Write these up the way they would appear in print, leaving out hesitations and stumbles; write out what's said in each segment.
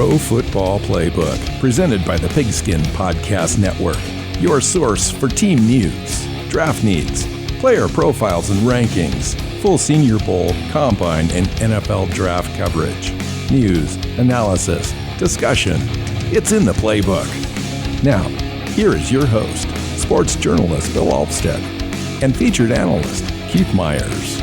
Pro Football Playbook, presented by the Pigskin Podcast Network. Your source for team news, draft needs, player profiles and rankings, full Senior Bowl, Combine, and NFL draft coverage. News, analysis, discussion. It's in the playbook. Now, here is your host, sports journalist Bill Alvstad, and featured analyst Keith Myers.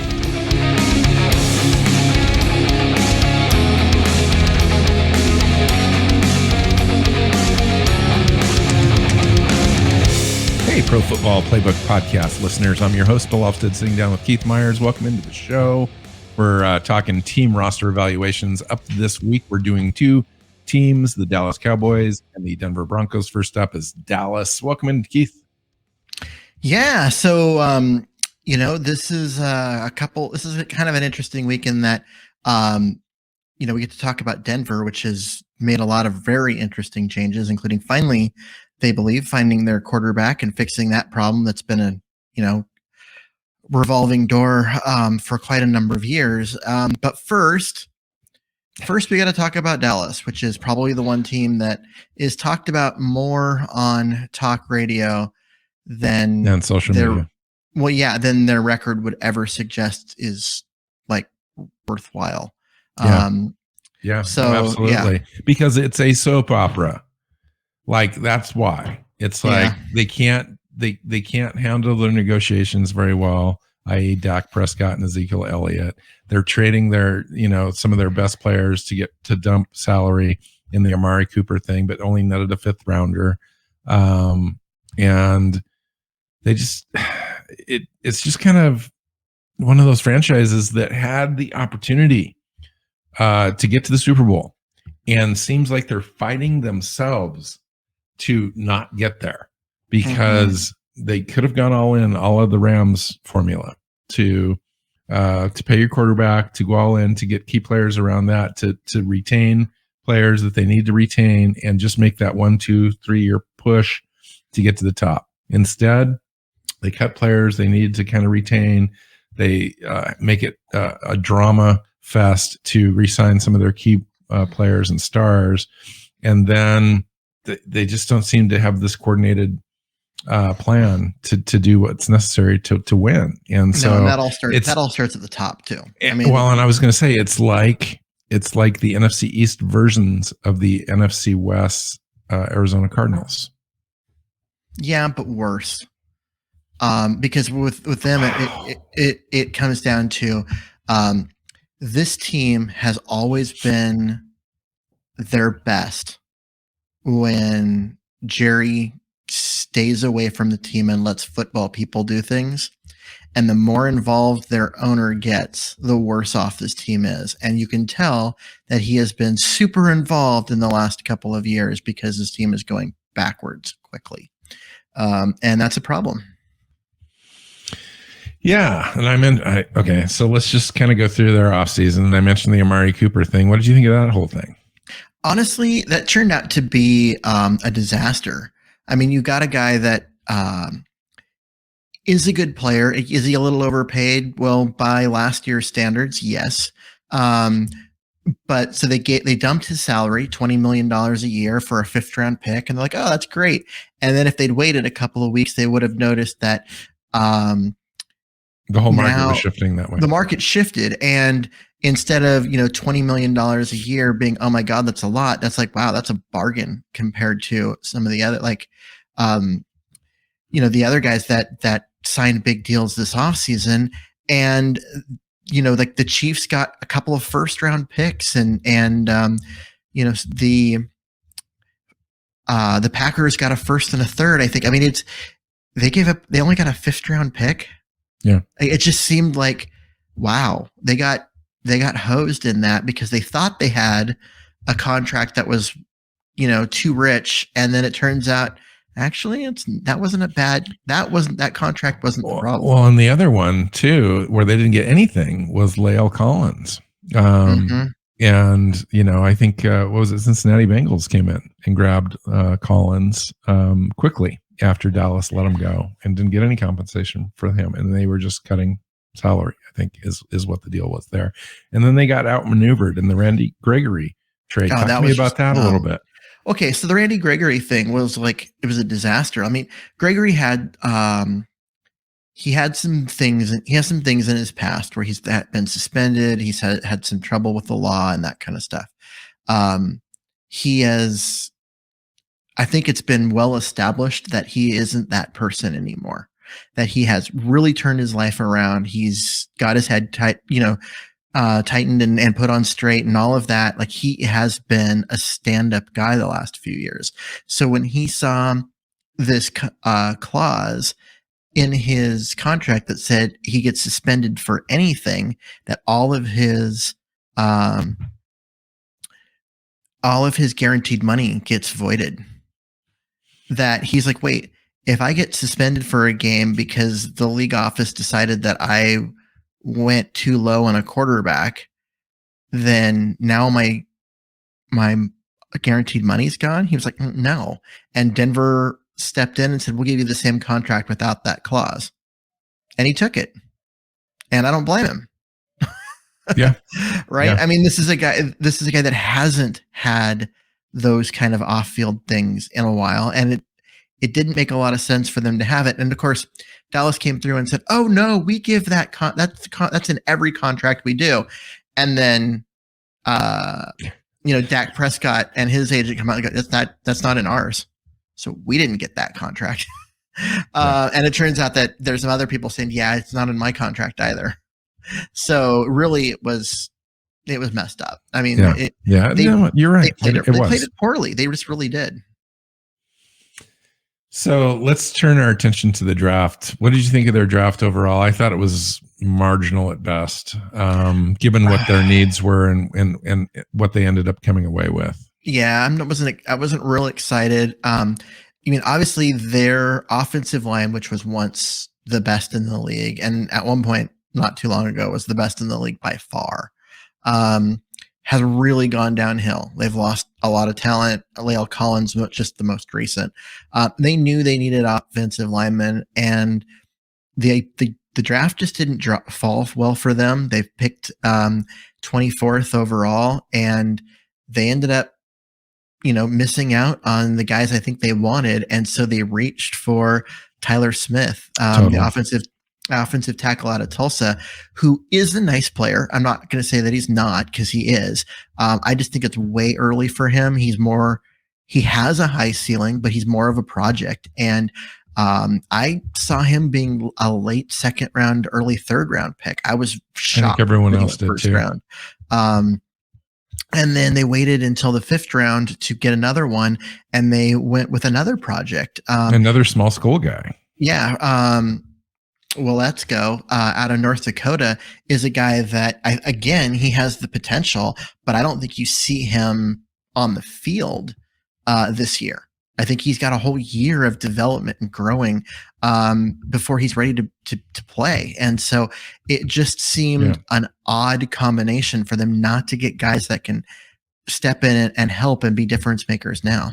Hey, Pro Football Playbook Podcast listeners. I'm your host, Bill Alvstad, sitting down with Keith Myers. Welcome into the show. We're talking team roster evaluations. Up to this week, we're doing two teams, the Dallas Cowboys and the Denver Broncos. First up is Dallas. Welcome in, Keith. Yeah, so this is this is kind of an interesting week in that we get to talk about Denver, which has made a lot of very interesting changes, including finally, they believe, finding their quarterback and fixing that problem that's been a revolving door for quite a number of years. But first we got to talk about Dallas, which is probably the one team that is talked about more on talk radio than and social media. Well, yeah, than their record would ever suggest is like worthwhile. Yeah, so absolutely. Yeah. Because it's a soap opera. Like, that's why. It's like they can't handle their negotiations very well, i.e. Dak Prescott and Ezekiel Elliott. They're trading their, some of their best players to get to dump salary in the Amari Cooper thing, but only netted a fifth rounder. And they just, it's just kind of one of those franchises that had the opportunity to get to the Super Bowl, and seems like they're fighting themselves to not get there, because they could have gone all in, all of the Rams formula to pay your quarterback, to go all in, to get key players around that, to retain players that they need to retain, and just make that 1, 2, 3 year push to get to the top. Instead, they cut players they need to kind of retain. They make it a drama fest to re-sign some of their key players and stars, and then they just don't seem to have this coordinated plan to do what's necessary to win. And so that all starts at the top too. And I was going to say it's like the NFC East versions of the NFC West Arizona Cardinals. Yeah, but worse. Because with them, it comes down to this team has always been their best when Jerry stays away from the team and lets football people do things. And the more involved their owner gets, the worse off this team is. And you can tell that he has been super involved in the last couple of years because his team is going backwards quickly. And that's a problem. Yeah. And so let's just kind of go through their offseason. And I mentioned the Amari Cooper thing. What did you think of that whole thing? Honestly, that turned out to be a disaster. I mean, you got a guy that is a good player. Is he a little overpaid? Well, by last year's standards, yes. But so they dumped his salary, $20 million a year for a 5th round pick. And they're like, oh, that's great. And then if they'd waited a couple of weeks, they would have noticed that the whole market was shifting that way. The market shifted, and instead of $20 million a year being, oh my God, that's a lot, that's like, wow, that's a bargain compared to some of the other the other guys that signed big deals this offseason. And like the Chiefs got a couple of 1st round picks, and the Packers got a 1st and a 3rd, I think. I mean, they only got a 5th round pick. Yeah. It just seemed like, wow, they got hosed in that because they thought they had a contract that was, too rich. And then it turns out actually that contract wasn't the problem. Well, and the other one too, where they didn't get anything, was Lael Collins. And, I think, Cincinnati Bengals came in and grabbed Collins quickly after Dallas let him go and didn't get any compensation for him. And they were just cutting salary, I think is what the deal was there. And then they got outmaneuvered in the Gregory Trey, Oh, talk that to me was about just that a little bit. Okay, so the Randy Gregory thing was like, it was a disaster. I mean, Gregory had he has some things in his past where he's been suspended. He's had some trouble with the law and that kind of stuff. He has, I think it's been well established that he isn't that person anymore, that he has really turned his life around. He's got his head tightened and put on straight and all of that. Like, he has been a stand-up guy the last few years. So when he saw this clause in his contract that said he gets suspended for anything, that all of his guaranteed money gets voided, that he's like, wait, if I get suspended for a game because the league office decided that I went too low on a quarterback, then now my guaranteed money's gone. He was like, no. And Denver stepped in and said, we'll give you the same contract without that clause. And he took it. And I don't blame him. Yeah. Right. Yeah. I mean, this is a guy that hasn't had those kind of off-field things in a while. And it didn't make a lot of sense for them to have it. And of course, Dallas came through and said, oh no, we give that that's in every contract we do. And then, Dak Prescott and his agent come out and go, that's not in ours. So we didn't get that contract. Right. And it turns out that there's some other people saying, yeah, it's not in my contract either. So really it was messed up. I mean, you're right. They played it poorly. They just really did. So let's turn our attention to the draft. What did you think of their draft overall? I thought it was marginal at best, given what their needs were and what they ended up coming away with. Yeah, I wasn't real excited. I mean, obviously their offensive line, which was once the best in the league, and at one point not too long ago was the best in the league by far, has really gone downhill. They've lost a lot of talent. Lael Collins, just the most recent. They knew they needed offensive linemen, and the draft just didn't fall well for them. They've picked 24th overall, and they ended up, missing out on the guys I think they wanted, and so they reached for Tyler Smith, the offensive tackle out of Tulsa, who is a nice player. I'm not going to say that he's not, because he is. I just think it's way early for him. He has a high ceiling, but he's more of a project. And I saw him being a late second round, early third round pick. I was shocked. I think everyone else did too. Round. And then they waited until the fifth round to get another one, and they went with another project. Another small school guy. Yeah. Well, let's go out of North Dakota is a guy that he has the potential, but I don't think you see him on the field this year. I think he's got a whole year of development and growing before he's ready to play. And so it just seemed an odd combination for them not to get guys that can step in and help and be difference makers now.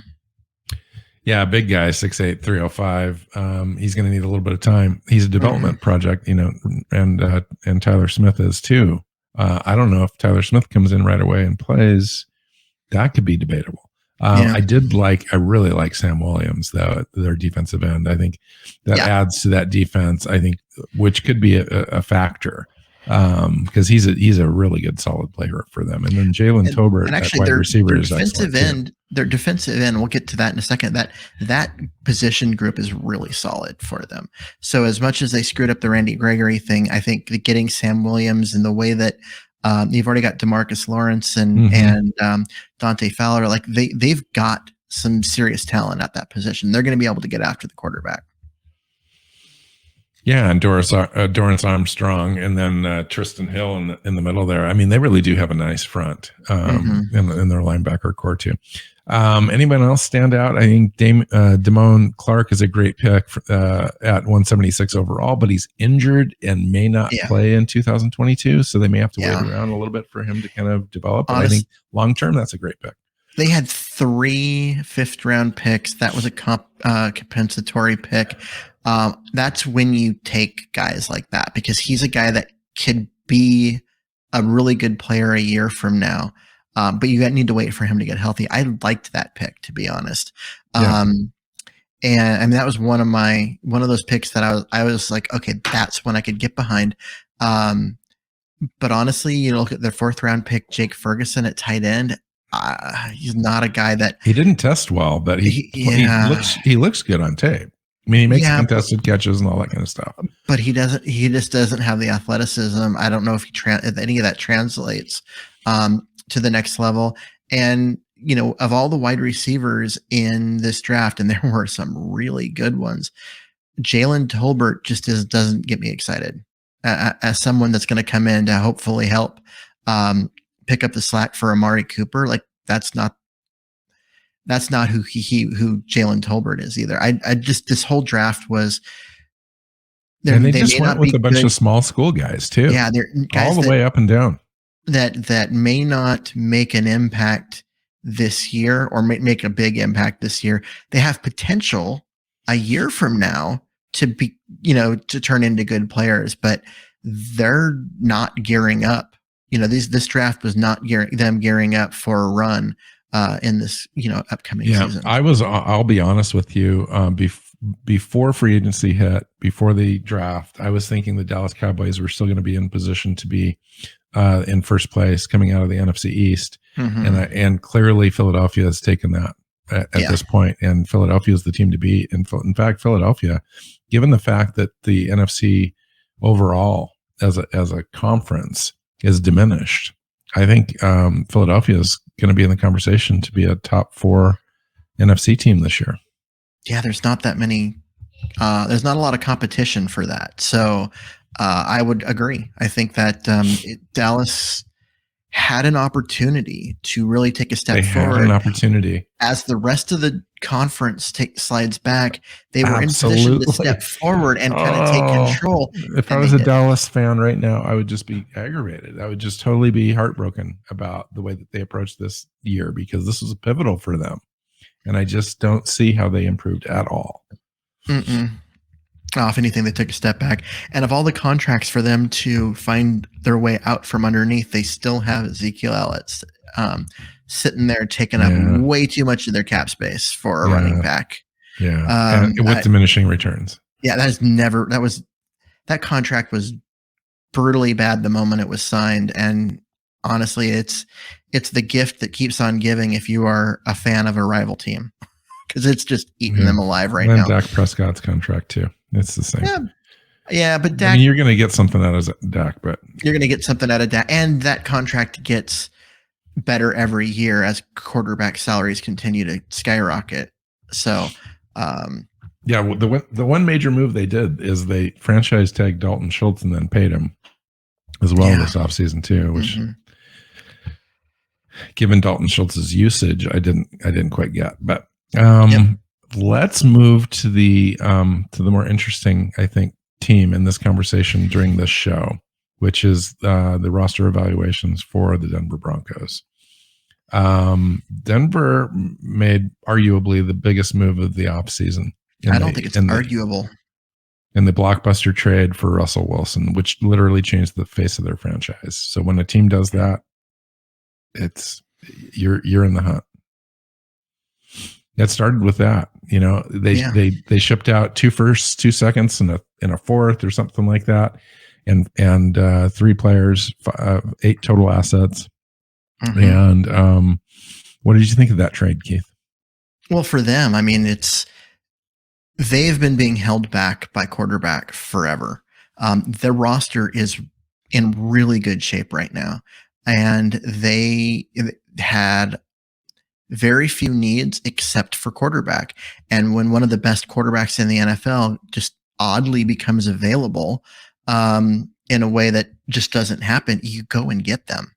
Yeah, big guy, 6'8", 305. He's going to need a little bit of time. He's a development project, and Tyler Smith is too. I don't know if Tyler Smith comes in right away and plays. That could be debatable. I really like Sam Williams, though, their defensive end. I think that adds to that defense, which could be a factor. Because he's a really good, solid player for them. And then Jalen Tolbert, actually, wide receiver, is defensive end. Their defensive end, we'll get to that in a second. That position group is really solid for them. So as much as they screwed up the Randy Gregory thing, I think getting Sam Williams in the way that you've already got DeMarcus Lawrence and Dante Fowler, like they've got some serious talent at that position. They're going to be able to get after the quarterback. Yeah, and Dorrance Armstrong, and then Tristan Hill in the middle there. I mean, they really do have a nice front in their linebacker core too. Anyone else stand out? I think Damone Clark is a great pick at 176 overall, but he's injured and may not play in 2022, so they may have to wait around a little bit for him to kind of develop. But I think long term, that's a great pick. They had 3 fifth-round picks. That was a compensatory pick. That's when you take guys like that, because he's a guy that could be a really good player a year from now. but you need to wait for him to get healthy. I liked that pick, to be honest. Yeah. And I mean, that was one of those picks that I was like, okay, that's one I could get behind. But honestly, you look at their 4th round pick, Jake Ferguson at tight end. He's not a guy that he didn't test well, but he looks good on tape. I mean, he makes contested catches and all that kind of stuff. But he just doesn't have the athleticism. I don't know if if any of that translates to the next level. And of all the wide receivers in this draft, and there were some really good ones, Jalen Tolbert just doesn't get me excited as someone that's going to come in to hopefully help pick up the slack for Amari Cooper. Like that's not who who Jalen Tolbert is either. I just, this whole draft was. And they just went with a bunch of small school guys too. Yeah, they're guys all the way up and down. That may not make an impact this year or make a big impact this year. They have potential a year from now to be, to turn into good players, but they're not gearing up. This draft was not gearing up for a run in this, upcoming season. I'll be honest with you. Before free agency hit, before the draft, I was thinking the Dallas Cowboys were still going to be in position to be in first place coming out of the NFC East. Mm-hmm. And clearly Philadelphia has taken that at this point, and Philadelphia is the team to beat. And in fact, Philadelphia, given the fact that the NFC overall as a conference is diminished, I think Philadelphia is going to be in the conversation to be a top 4 NFC team this year. Yeah, there's not that many. There's not a lot of competition for that. So I would agree. I think that Dallas had an opportunity to really take a step forward. They had an opportunity. As the rest of the conference slides back, they were in position to step forward and kind of take control. If I was a Dallas fan right now, I would just be aggravated. I would just totally be heartbroken about the way that they approached this year, because this was pivotal for them. And I just don't see how they improved at all. If anything, they took a step back. And of all the contracts for them to find their way out from underneath, they still have Ezekiel Elliott sitting there taking up way too much of their cap space for a running back. Yeah, and with diminishing returns. Yeah, that contract was brutally bad the moment it was signed. And honestly, it's the gift that keeps on giving if you are a fan of a rival team, because it's just eating them alive right now. Dak Prescott's contract too. It's the same. Yeah, but Dak. I mean, you're going to get something out of Dak, but you're going to get something out of Dak, and that contract gets better every year as quarterback salaries continue to skyrocket. So, the one major move they did is they franchise tagged Dalton Schultz and then paid him as well this offseason too, which. Given Dalton Schultz's usage, I didn't quite get. But let's move to the more interesting, I think, team in this conversation during this show, which is the roster evaluations for the Denver Broncos. Denver made arguably the biggest move of the offseason. I don't think it's arguable. In the blockbuster trade for Russell Wilson, which literally changed the face of their franchise. So when a team does that, you're in the hunt. It started with that. They shipped out 2 firsts, 2 seconds, and a fourth or something like that, and 3 players, 8 total assets. Mm-hmm. And what did you think of that trade, Keith? Well, for them, I mean, they've been being held back by quarterback forever. Their roster is in really good shape right now. And they had very few needs except for quarterback. And when one of the best quarterbacks in the NFL just oddly becomes available in a way that just doesn't happen, you go and get them.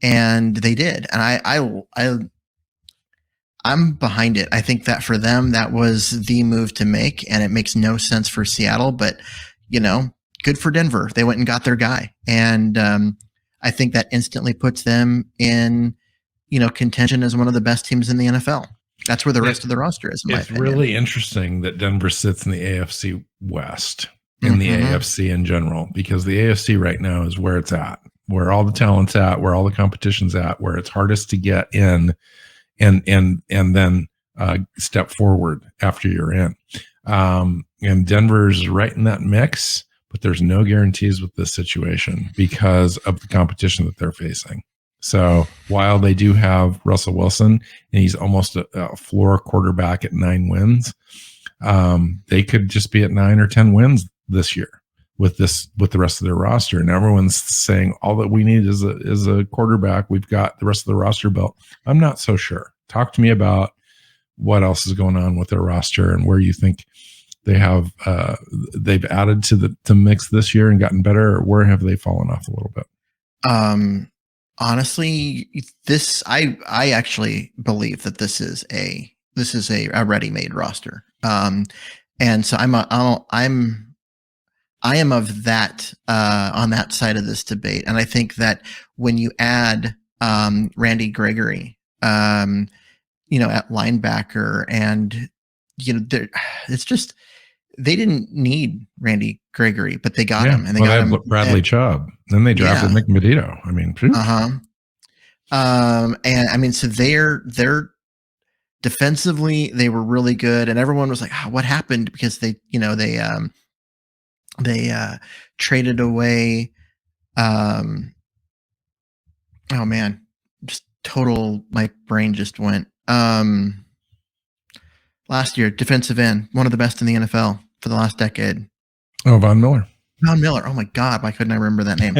And they did. And I'm behind it. I think that for them, that was the move to make. And it makes no sense for Seattle, but good for Denver. They went and got their guy. And I think that instantly puts them in, contention as one of the best teams in the NFL. That's where the rest of the roster is. It's really interesting that Denver sits in the AFC West, in the AFC in general, because the AFC right now is where it's at. where all the talent's at, where all the competition's at, where it's hardest to get in, and then step forward after you're in. And Denver's right in that mix, but there's no guarantees with this situation because of the competition that they're facing. So while they do have Russell Wilson, and he's almost a floor quarterback at 9 wins, they could just be at 9 or 10 wins this year with the rest of their roster. And everyone's saying all that we need is a quarterback. We've got the rest of the roster built. I'm not so sure. Talk to me about what else is going on with their roster and where you think they have they've added to the mix this year and gotten better, or where have they fallen off a little bit? Honestly, I actually believe that this is a ready-made roster. And so I am of that on that side of this debate. And I think that when you add Randy Gregory, at linebacker, and it's just, they didn't need Randy Gregory, but they got him, and they got him. Bradley Chubb. Then they drafted Nick Medito. I mean, and I mean, so they're defensively, they were really good, and everyone was like, "What happened?" Because they traded away. Oh man, just total. My brain just went. Last year, defensive end, one of the best in the NFL for the last decade. Oh, Von Miller. Von Miller. Oh my God, why couldn't I remember that name?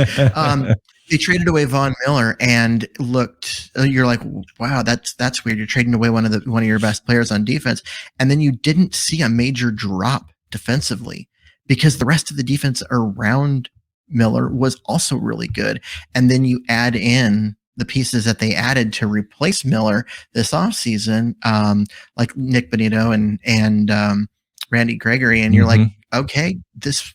They traded away Von Miller and looked. You're like, wow, that's weird. You're trading away one of your best players on defense, and then you didn't see a major drop defensively because the rest of the defense around Miller was also really good. And then you add in the pieces that they added to replace Miller this offseason, like Nick Benito and Randy Gregory, and you're like, okay, this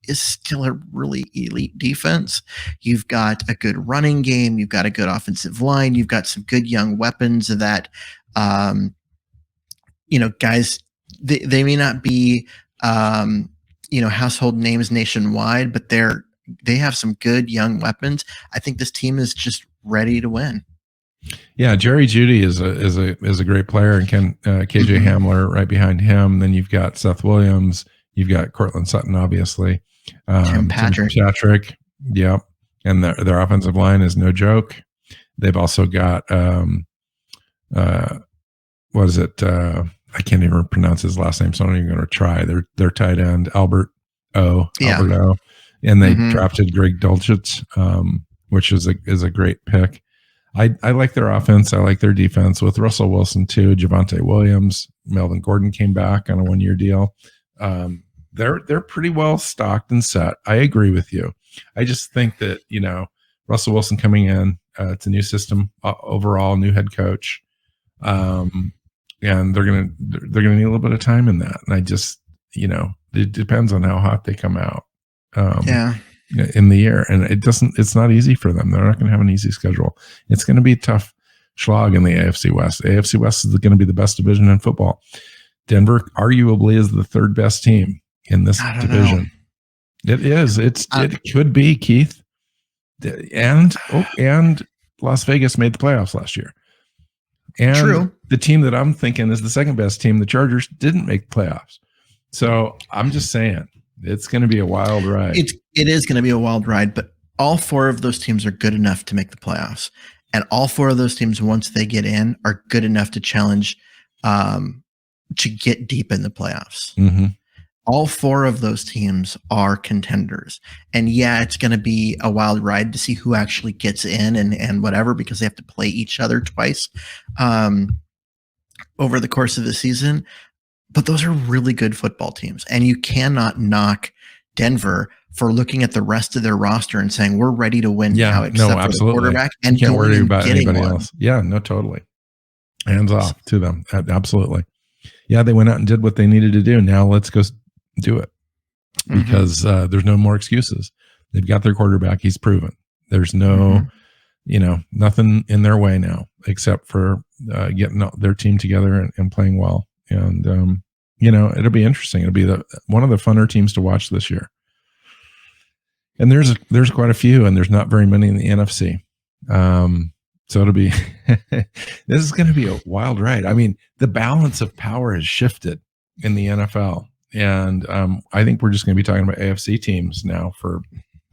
is still a really elite defense. You've got a good running game. You've got a good offensive line. You've got some good young weapons that, guys, they may not be, household names nationwide, but they have some good young weapons. I think this team is just ready to win. Yeah, Jerry Jeudy is a great player, and KJ Hamler right behind him. Then you've got Seth Williams. You've got Cortland Sutton, obviously. Tim Patrick. Yep. And their offensive line is no joke. They've also got what is it? I can't even pronounce his last name, so I'm not even going to try. Their tight end, Albert O. And they drafted Greg Dulcich, which is a great pick. I like their offense. I like their defense with Russell Wilson too. Javonte Williams, Melvin Gordon came back on a 1-year deal. They're pretty well stocked and set. I agree with you. I just think that, Russell Wilson coming in, it's a new system overall, new head coach. And they're going to need a little bit of time in that. And I just, it depends on how hot they come out. In the year, and it's not easy for them. They're not going to have an easy schedule. It's going to be a tough slog in the AFC West. The AFC West is going to be the best division in football. Denver arguably is the third best team in this division. It is. It could be, Keith. And Las Vegas made the playoffs last year. And true. The team that I'm thinking is the second best team, the Chargers, didn't make the playoffs. So I'm just saying, it's going to be a wild ride. It is going to be a wild ride, but all 4 of those teams are good enough to make the playoffs. And all 4 of those teams, once they get in, are good enough to challenge to get deep in the playoffs. All 4 of those teams are contenders. And yeah, it's going to be a wild ride to see who actually gets in and whatever, because they have to play each other twice over the course of the season. But those are really good football teams. And you cannot knock Denver for looking at the rest of their roster and saying, we're ready to win now, except for the quarterback. And you can't worry about anybody else. Yeah, no, totally. Hands off to them. Absolutely. Yeah, they went out and did what they needed to do. Now let's go do it, because there's no more excuses. They've got their quarterback. He's proven. There's no, nothing in their way now, except for getting their team together and playing well. And, it'll be interesting. It'll be one of the funner teams to watch this year. And there's quite a few, and there's not very many in the NFC. So it'll be this is going to be a wild ride. I mean, the balance of power has shifted in the NFL, and I think we're just going to be talking about AFC teams now for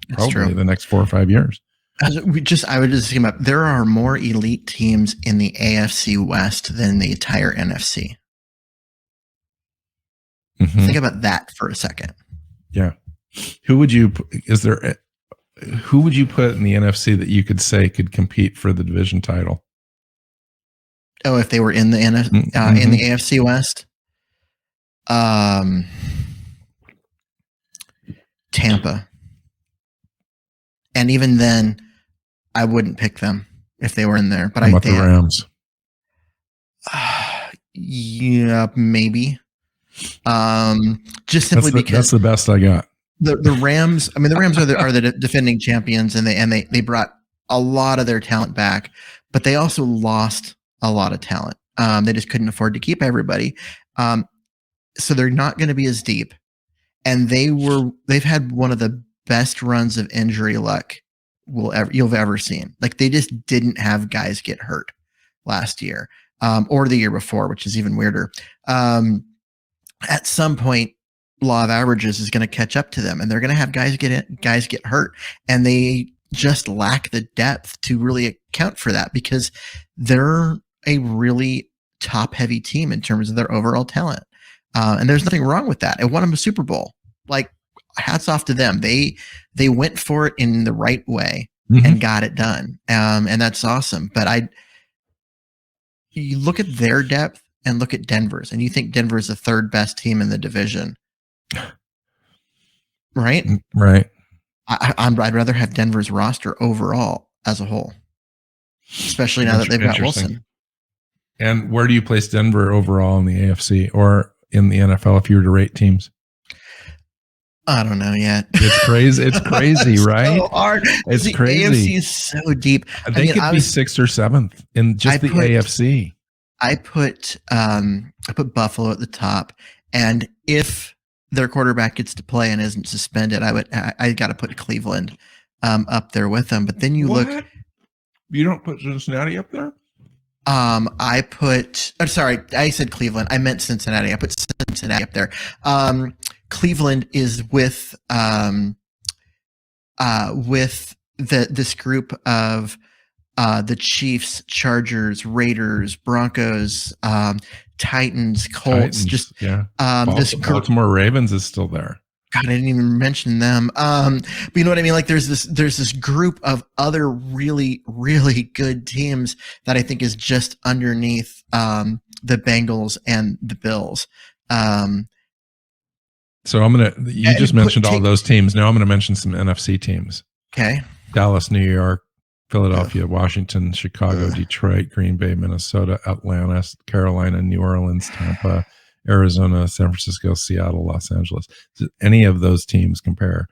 probably the next 4 or 5 years. I would just think about, there are more elite teams in the AFC West than the entire NFC. Mm-hmm. Think about that for a second. Yeah. Who would you put in the NFC that you could say could compete for the division title? Oh, if they were in the in the AFC West? Tampa. And even then, I wouldn't pick them if they were in there. But How about the Rams? Yeah, maybe. Just simply because that's the best I got. The Rams. I mean, the Rams are the defending champions, and they brought a lot of their talent back, but they also lost a lot of talent. They just couldn't afford to keep everybody, so they're not going to be as deep. And they've had one of the best runs of injury luck you've ever seen. Like, they just didn't have guys get hurt last year, or the year before, which is even weirder. At some point, law of averages is going to catch up to them, and they're going to have guys get hurt, and they just lack the depth to really account for that, because they're a really top heavy team in terms of their overall talent. And there's nothing wrong with that. It won them a Super Bowl. Like, hats off to them. They went for it in the right way and got it done. And that's awesome. But you look at their depth and look at Denver's, and you think Denver's the third best team in the division. Right? Right. I'd rather have Denver's roster overall as a whole, especially now that they've got Wilson. And where do you place Denver overall in the AFC or in the NFL if you were to rate teams? I don't know yet. It's crazy. It's crazy, right? So hard. It's AFC crazy. is so deep. They could be 6th or 7th in just the AFC. I put Buffalo at the top, and if their quarterback gets to play and isn't suspended, I got to put Cleveland up there with them. But then you look. You don't put Cincinnati up there? I said Cleveland. I meant Cincinnati. I put Cincinnati up there. Cleveland is with this group of the Chiefs, Chargers, Raiders, Broncos, Titans, Colts. Baltimore Ravens is still there. God, I didn't even mention them. But you know what I mean? Like, there's this group of other really, really good teams that I think is just underneath the Bengals and the Bills. So you just mentioned all those teams. Now I'm going to mention some NFC teams. Okay. Dallas, New York, Philadelphia, Washington, Chicago, Detroit, Green Bay, Minnesota, Atlanta, Carolina, New Orleans, Tampa, Arizona, San Francisco, Seattle, Los Angeles. Does any of those teams compare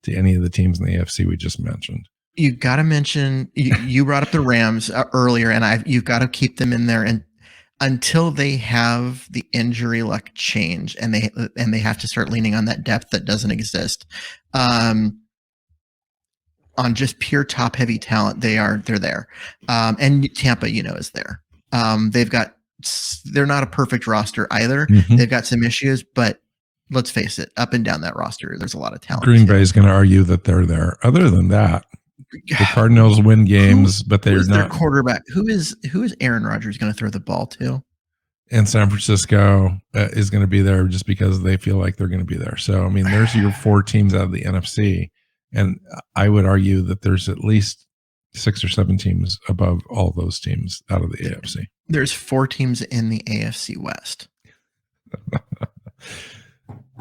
to any of the teams in the AFC we just mentioned? You got to mention, you brought up the Rams earlier, and you've got to keep them in there, and until they have the injury luck change and they have to start leaning on that depth that doesn't exist, on just pure top heavy talent, they're there. And Tampa, is there. They're not a perfect roster either. They've got some issues, but let's face it, up and down that roster, there's a lot of talent. Green Bay is going to argue that they're there. Other than that, the Cardinals win games, but they're not. Their quarterback? Who is Aaron Rodgers going to throw the ball to? And San Francisco is going to be there just because they feel like they're going to be there. So, I mean, there's your 4 teams out of the NFC. And I would argue that there's at least 6 or 7 teams above all those teams out of the AFC. There's 4 teams in the AFC West.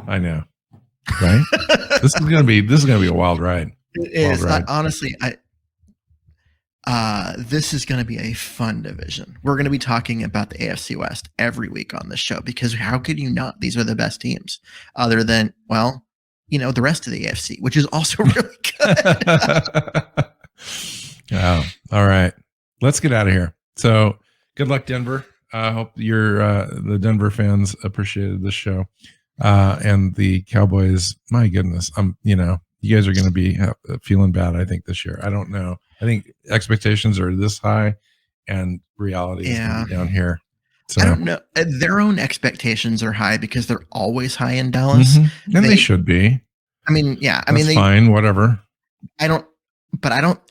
I know, right? This is gonna be a wild ride. It is. Honestly, this is going to be a fun division. We're going to be talking about the AFC West every week on this show, because how could you not? These are the best teams, other than, the rest of the AFC, which is also really good. Oh, all right. Let's get out of here. So good luck, Denver. I hope the Denver fans appreciated this show. And the Cowboys, my goodness, you guys are going to be feeling bad, I think, this year. I don't know. I think expectations are this high and reality is going to be down here. So I don't know. Their own expectations are high because they're always high in Dallas. Mm-hmm. And they should be. I mean, yeah. I That's mean, fine, whatever. I don't,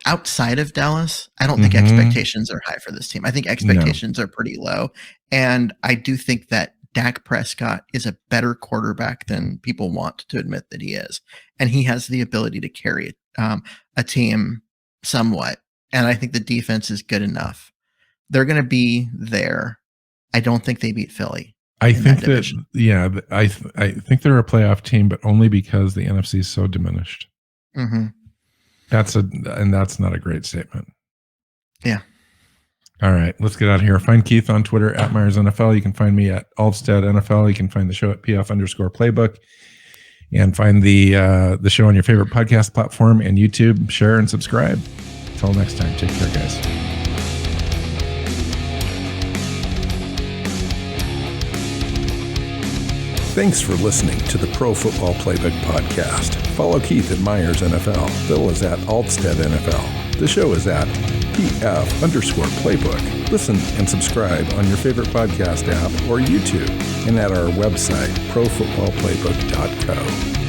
outside of Dallas, I don't think expectations are high for this team. I think expectations are pretty low. And I do think that Dak Prescott is a better quarterback than people want to admit that he is. And he has the ability to carry a team somewhat. And I think the defense is good enough. They're going to be there. I don't think they beat Philly. I think that, yeah, I think they're a playoff team, but only because the NFC is so diminished. Mm-hmm. That's not a great statement. Yeah. All right, let's get out of here. Find Keith on Twitter at Myers NFL. You can find me at Alvstad NFL. You can find the show at PF_Playbook, and find the show on your favorite podcast platform and YouTube. Share and subscribe. Until next time, take care, guys. Thanks for listening to the Pro Football Playbook Podcast. Follow Keith at Myers NFL. Bill is at Alvstad NFL. The show is at PF_Playbook. Listen and subscribe on your favorite podcast app or YouTube and at our website, profootballplaybook.co.